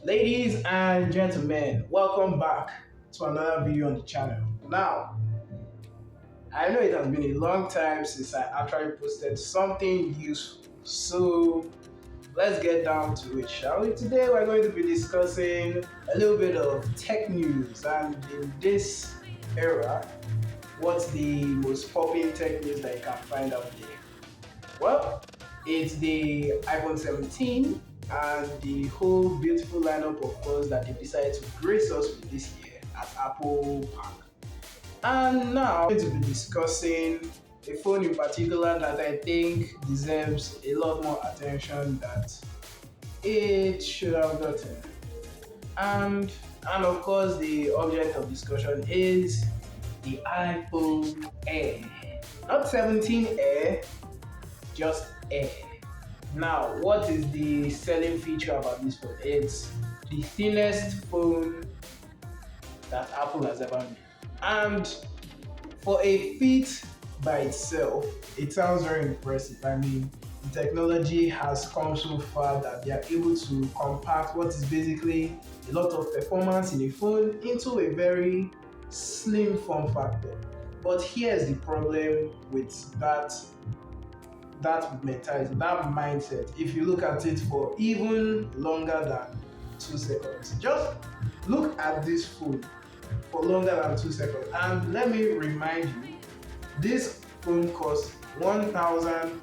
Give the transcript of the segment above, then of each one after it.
Ladies and gentlemen, welcome back to another video on the channel. Now, I know it has been a long time since I actually posted something useful, so let's get down to it, shall we? Today we're going to be discussing a little bit of tech news, and in this era, what's the most popping tech news that you can find out there? Well, it's the iPhone 17 and the whole beautiful lineup of phones that they decided to grace us with this year at Apple Park. And now I'm going to be discussing a phone in particular that I think deserves a lot more attention that it should have gotten. And and of course the object of discussion is the iPhone Air. Not 17 Air, just Air. Now, what is the selling feature about this phone? It's the thinnest phone that Apple has ever made. And for a feat by itself, it sounds very impressive. I mean, the technology has come so far that they are able to compact what is basically a lot of performance in a phone into a very slim form factor. But here's the problem with that mentality, that mindset. If you look at it for even longer than 2 seconds, just look at this phone for longer than 2 seconds. And let me remind you, this phone costs 1,000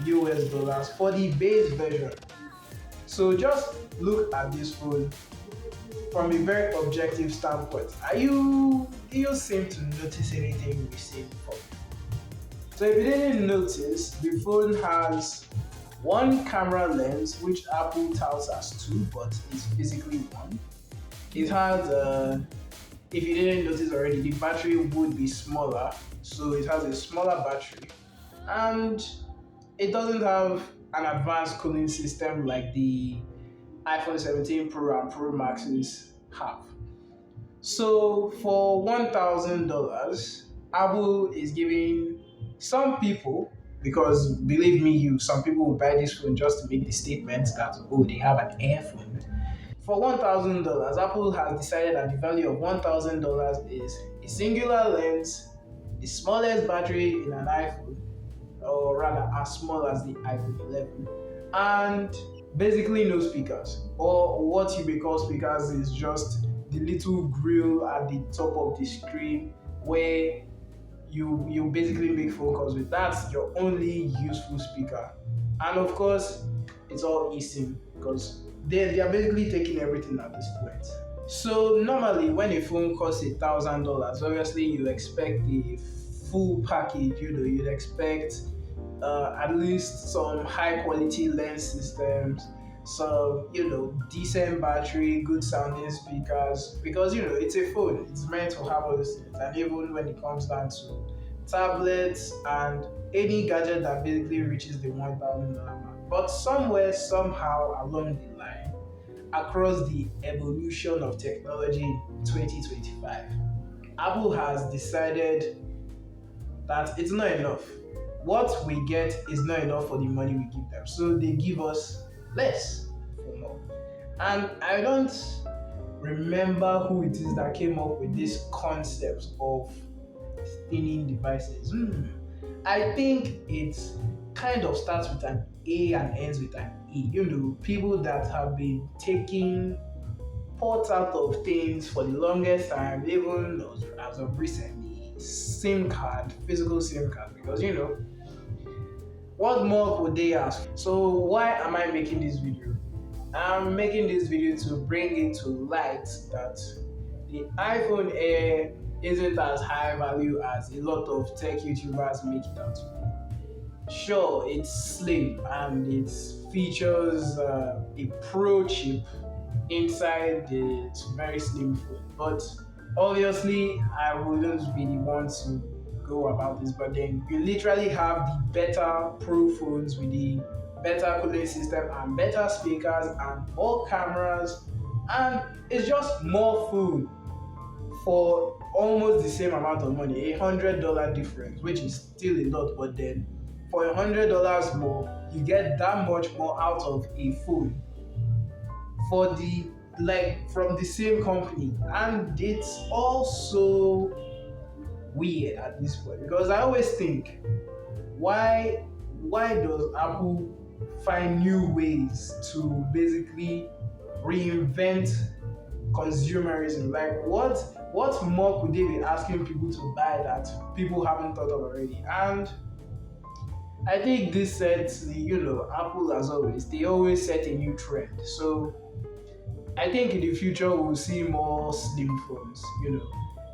US dollars for the base version. So just look at this phone from a very objective standpoint. Do you seem to notice anything missing from it? So if you didn't notice, the phone has one camera lens, which Apple touts as two, but is physically one. It has, if you didn't notice already, the battery would be smaller, so it has a smaller battery, and it doesn't have an advanced cooling system like the iPhone 17 Pro and Pro Maxes have. So for $1,000, Apple is giving some people, because believe me, some people will buy this phone just to make the statement that oh they have an Air phone. For $1,000, Apple has decided that the value of $1,000 is a singular lens, the smallest battery in an iPhone, or rather as small as the iPhone 11, and basically no speakers. Or what you may call speakers is just the little grill at the top of the screen where you basically make phone calls with. That's your only useful speaker. And of course, it's all eSIM because they are basically taking everything at this point. So normally when a phone costs $1,000, obviously you expect the full package. You'd expect at least some high quality lens systems, some decent battery, good sounding speakers, because it's a phone. It's meant to have all those things. And even when it comes down to tablets and any gadget that basically reaches the $1,000 mark. But somewhere, somehow along the line, across the evolution of technology in 2025, Apple has decided that it's not enough. What we get is not enough for the money we give them. So they give us less for more. And I don't remember who it is that came up with this concept of thinning devices. I think it kind of starts with an A and ends with an E. People that have been taking ports out of things for the longest time, even as of recently, SIM card, physical SIM card, because what more could they ask? So why am I making this video? I'm making this video to bring it to light that the iPhone Air isn't as high value as a lot of tech YouTubers make it out to be. Sure, it's slim and it features a pro chip inside this very slim phone, but obviously I wouldn't be the one to go about this. But then you literally have the better pro phones with the better cooling system and better speakers and more cameras, and it's just more food for almost the same amount of money, $100 difference, which is still a lot. But then for $100 more, you get that much more out of a phone for the like from the same company, and it's also weird at this point because I always think, why why does Apple find new ways to basically reinvent consumerism? Like what more could they be asking people to buy that people haven't thought of already? And I think this sets Apple, as always, they always set a new trend. So I think in the future we'll see more slim phones.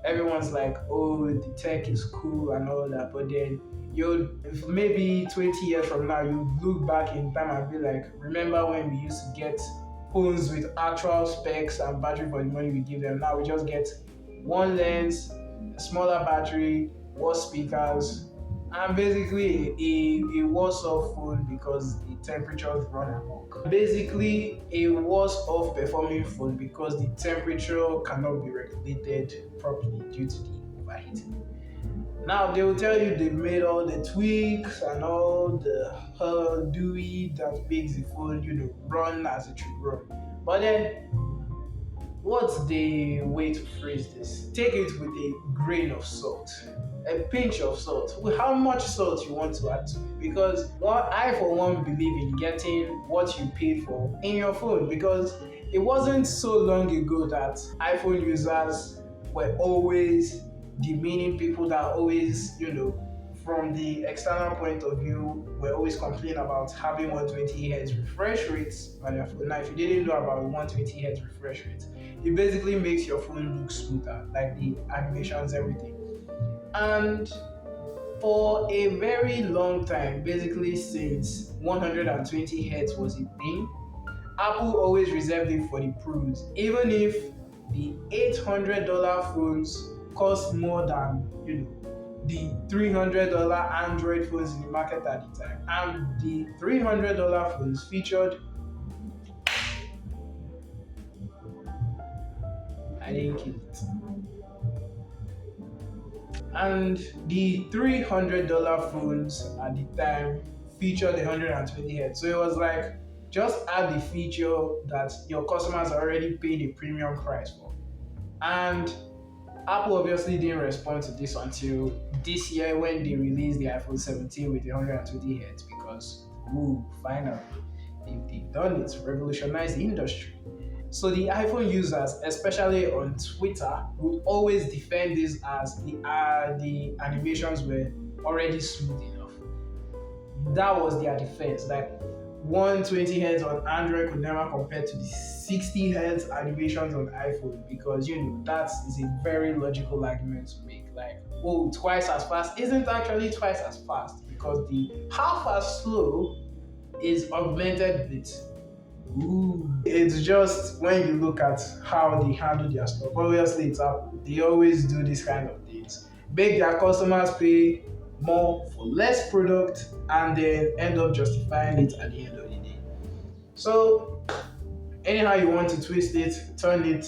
Everyone's like, oh, the tech is cool and all that, but then if maybe 20 years from now, you look back in time and be like, remember when we used to get phones with actual specs and battery for the money we give them? Now we just get one lens, a smaller battery, worse speakers, and basically a worse off phone because the temperatures run amok. Basically, a worse off performing phone because the temperature cannot be regulated properly due to the overheating. Now they will tell you they've made all the tweaks and all the GUI that makes the phone, run as it should run. But then what's the way to phrase this? Take it with a grain of salt, a pinch of salt. With how much salt you want to add to it? Because I, for one, believe in getting what you paid for in your phone. Because it wasn't so long ago that iPhone users were always demeaning people that always, from the external point of view, were always complaining about having 120 Hz refresh rates on their phone. Now, if you didn't know about 120 Hz refresh rates, it basically makes your phone look smoother, like the animations, everything. And for a very long time, basically since 120 Hz was a thing, Apple always reserved it for the pros, even if the $800 phones cost more than the $300 Android phones in the market at the time. And the $300 phones featured, I didn't kill it. And the $300 phones at the time featured 120 Hz. So it was like, just add the feature that your customers already paid a premium price for. And Apple obviously didn't respond to this until this year when they released the iPhone 17 with the 120 Hz because, finally, they've done it, revolutionized the industry. So the iPhone users, especially on Twitter, would always defend this as the animations were already smooth enough. That was their defense. Like 120 Hz on Android could never compare to the 60 Hz animations on iPhone because that is a very logical argument to make. Like, oh, twice as fast isn't actually twice as fast because the half as slow is augmented with. It's just when you look at how they handle their stuff. Obviously, it's Apple. They always do these kind of things. Make their customers pay more for less product and then end up justifying it at the end of the day. So, anyhow you want to twist it, turn it,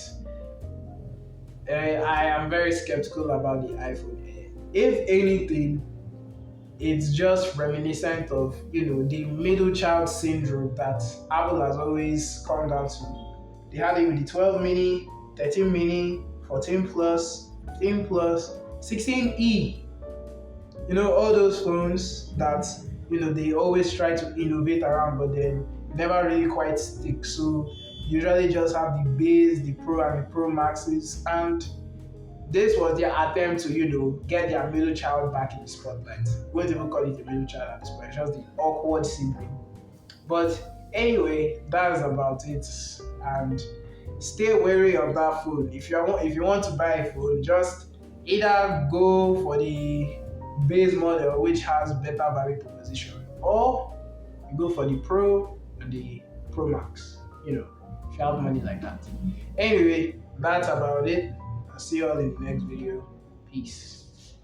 I am very skeptical about the iPhone. If anything, it's just reminiscent of the middle child syndrome that Apple has always come down to. They had it with the 12 mini, 13 mini, 14 plus, 15 plus, 16e. All those phones that they always try to innovate around, but then never really quite stick. So usually just have the base, the Pro, and the Pro Maxes, and this was their attempt to, get their middle child back in the spotlight. We won't even call it a middle child at this point, it's just the awkward sibling. But anyway, that's about it. And stay wary of that phone. If you want to buy a phone, just either go for the base model which has better value proposition, or you go for the Pro and the Pro Max. If you have money like that. Anyway, that's about it. I'll see you all in the next video. Peace.